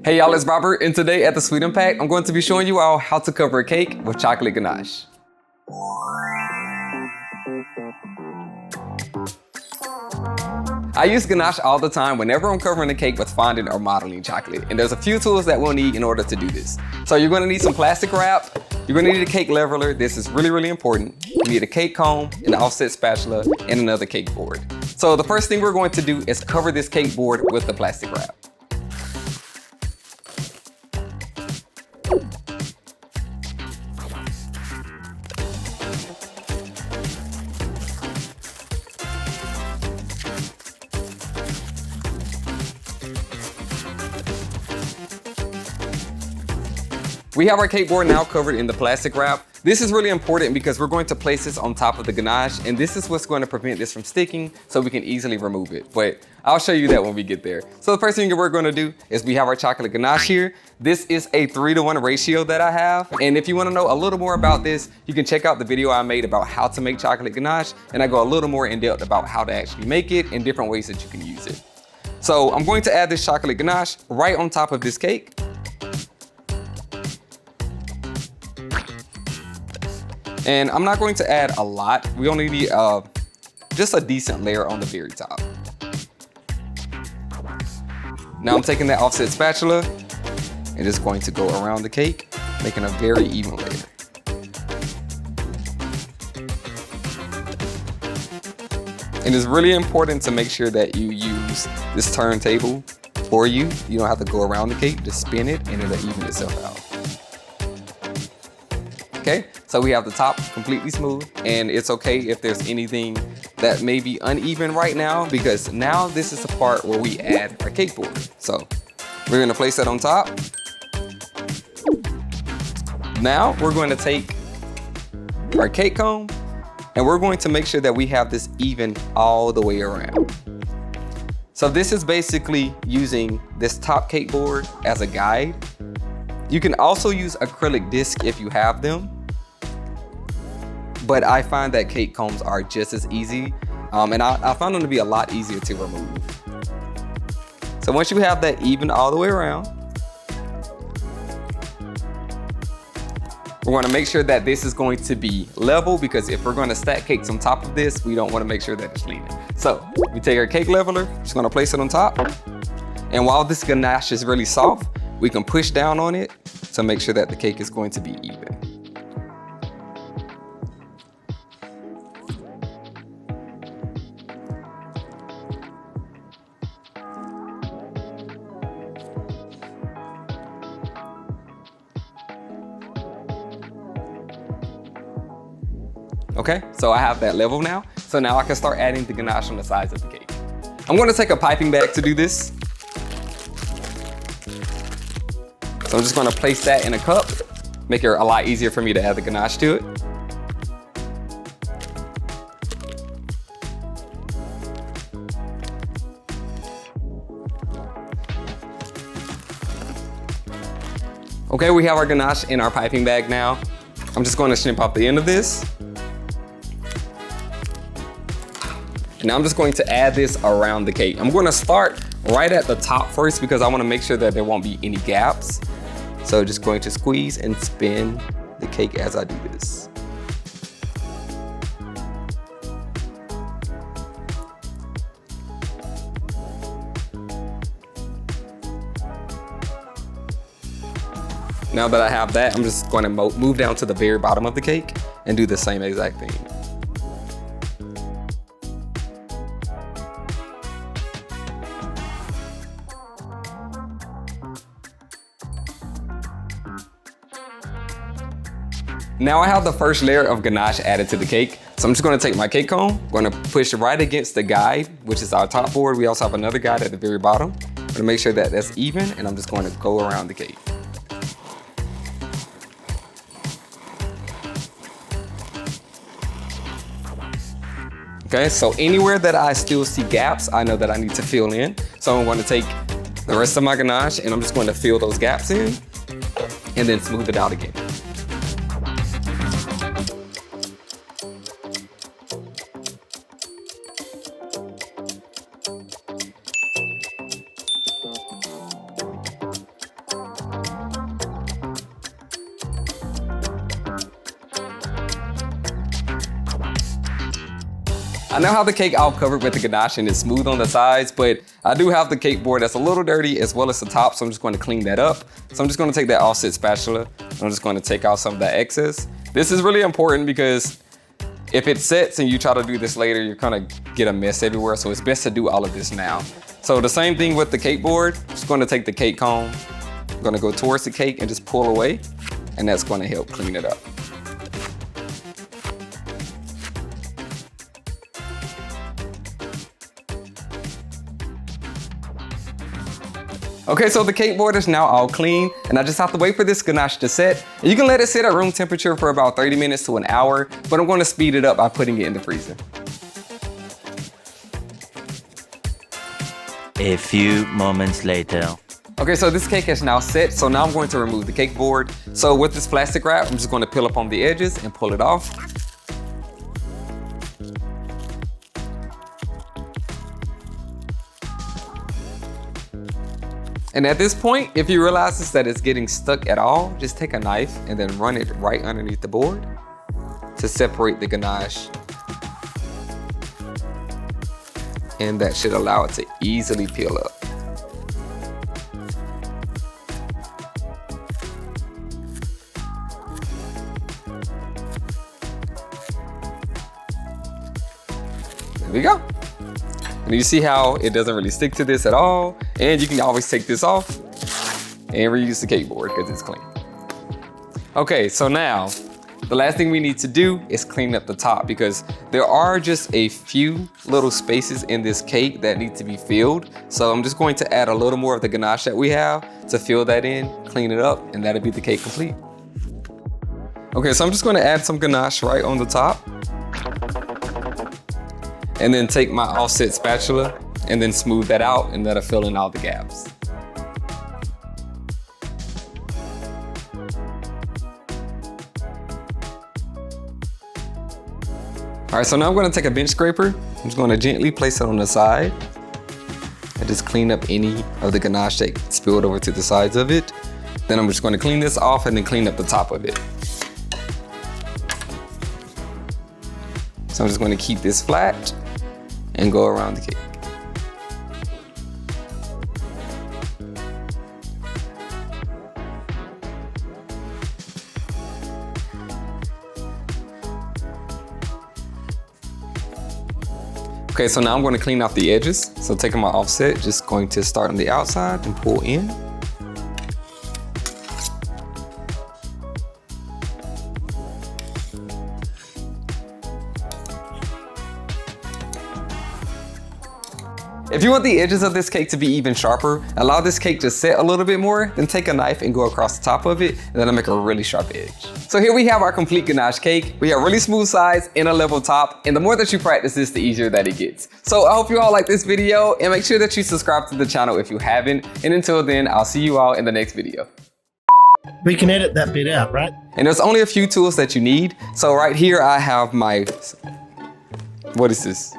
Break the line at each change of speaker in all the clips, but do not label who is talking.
Hey y'all, it's Robert, and today at the Sweet Impact, I'm going to be showing you all how to cover a cake with chocolate ganache. I use ganache all the time whenever I'm covering a cake with fondant or modeling chocolate, and there's a few tools that we'll need in order to do this. So you're going to need some plastic wrap, you're going to need a cake leveler, this is really important. You need a cake comb, an offset spatula, and another cake board. So the first thing we're going to do is cover this cake board with the plastic wrap. We have our cake board now covered in the plastic wrap. This is really important because we're going to place this on top of the ganache, and this is what's going to prevent this from sticking so we can easily remove it. But I'll show you that when we get there. So the first thing that we're going to do is we have our chocolate ganache here. This is a 3-to-1 ratio that I have. And if you want to know a little more about this, you can check out the video I made about how to make chocolate ganache. And I go a little more in depth about how to actually make it and different ways that you can use it. So I'm going to add this chocolate ganache right on top of this cake. And I'm not going to add a lot. We only need just a decent layer on the very top. Now I'm taking that offset spatula and just going to go around the cake, making a very even layer. And it's really important to make sure that you use this turntable for you. You don't have to go around the cake, just spin it and it'll even itself out. Okay, so we have the top completely smooth, and it's okay if there's anything that may be uneven right now, because now this is the part where we add our cake board. So we're gonna place that on top. Now we're going to take our cake comb and we're going to make sure that we have this even all the way around. So this is basically using this top cake board as a guide. You can also use acrylic disc if you have them, but I find that cake combs are just as easy, and I found them to be a lot easier to remove. So once you have that even all the way around, we're going to make sure that this is going to be level, because if we're going to stack cakes on top of this, we don't want to make sure that it's leaning. So we take our cake leveler, just going to place it on top, and while this ganache is really soft, we can push down on it to make sure that the cake is going to be even. Okay, so I have that level now. So now I can start adding the ganache on the sides of the cake. I'm going to take a piping bag to do this. So I'm just going to place that in a cup, make it a lot easier for me to add the ganache to it. Okay, we have our ganache in our piping bag now. I'm just going to snip off the end of this. And now I'm just going to add this around the cake. I'm going to start right at the top first because I want to make sure that there won't be any gaps. So just going to squeeze and spin the cake as I do this. Now that I have that, I'm just going to move down to the very bottom of the cake and do the same exact thing. Now I have the first layer of ganache added to the cake. So I'm just going to take my cake comb, going to push right against the guide, which is our top board. We also have another guide at the very bottom. I'm going to make sure that that's even, and I'm just going to go around the cake. Okay, so anywhere that I still see gaps, I know that I need to fill in. So I'm going to take the rest of my ganache and I'm just going to fill those gaps in and then smooth it out again. I now have the cake all covered with the ganache and it's smooth on the sides, but I do have the cake board that's a little dirty as well as the top, so I'm just going to clean that up. So I'm just going to take that offset spatula. I'm just going to take out some of that excess. This is really important because if it sets and you try to do this later, you're gonna get a mess everywhere, so it's best to do all of this now. So the same thing with the cake board. I'm just gonna take the cake comb, I'm gonna go towards the cake and just pull away, and that's gonna help clean it up. Okay, so the cake board is now all clean, and I just have to wait for this ganache to set. And you can let it sit at room temperature for about 30 minutes to an hour, but I'm gonna speed it up by putting it in the freezer.
A few moments later.
Okay, so this cake is now set, so now I'm going to remove the cake board. So with this plastic wrap, I'm just gonna peel up on the edges and pull it off. And at this point, if you realize that it's getting stuck at all, just take a knife and then run it right underneath the board to separate the ganache. And that should allow it to easily peel up. There we go. And you see how it doesn't really stick to this at all. And you can always take this off and reuse the cake board because it's clean. Okay, so now the last thing we need to do is clean up the top because there are just a few little spaces in this cake that need to be filled. So I'm just going to add a little more of the ganache that we have to fill that in, clean it up, and that'll be the cake complete. Okay, so I'm just going to add some ganache right on the top. And then take my offset spatula and then smooth that out, and that'll fill in all the gaps. All right, so now I'm gonna take a bench scraper. I'm just gonna gently place it on the side and just clean up any of the ganache that spilled over to the sides of it. Then I'm just gonna clean this off and then clean up the top of it. So I'm just gonna keep this flat and go around the cake. Okay, so now I'm going to clean off the edges. So taking my offset, just going to start on the outside and pull in. If you want the edges of this cake to be even sharper, allow this cake to set a little bit more, then take a knife and go across the top of it, and that'll make a really sharp edge. So here we have our complete ganache cake. We have really smooth sides and a level top, and the more that you practice this, the easier that it gets. So I hope you all like this video, and make sure that you subscribe to the channel if you haven't. And until then, I'll see you all in the next video.
We can edit that bit out, right?
And there's only a few tools that you need. So right here I have my, what is this?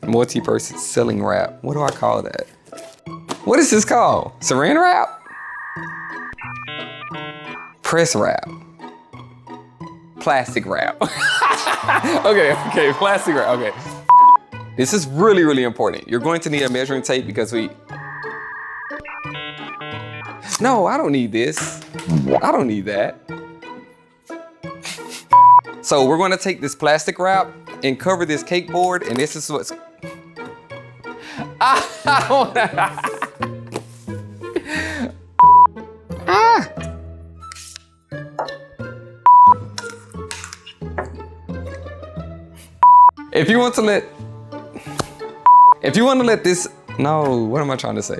Multi-purpose sealing wrap. What do I call that? What is this called? Saran wrap? Press wrap. Plastic wrap. Okay, plastic wrap, okay. This is really, really important. You're going to need a measuring tape because no, I don't need this. I don't need that. So we're gonna take this plastic wrap and cover this cake board, and this is what's... If you want to let this... No, what am I trying to say?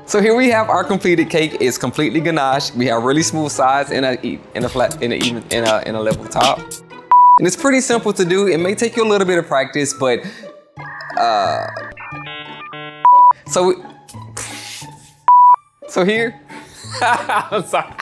So here we have our completed cake. It's completely ganache. We have really smooth sides and a level top. And it's pretty simple to do. It may take you a little bit of practice, but so here, I'm sorry.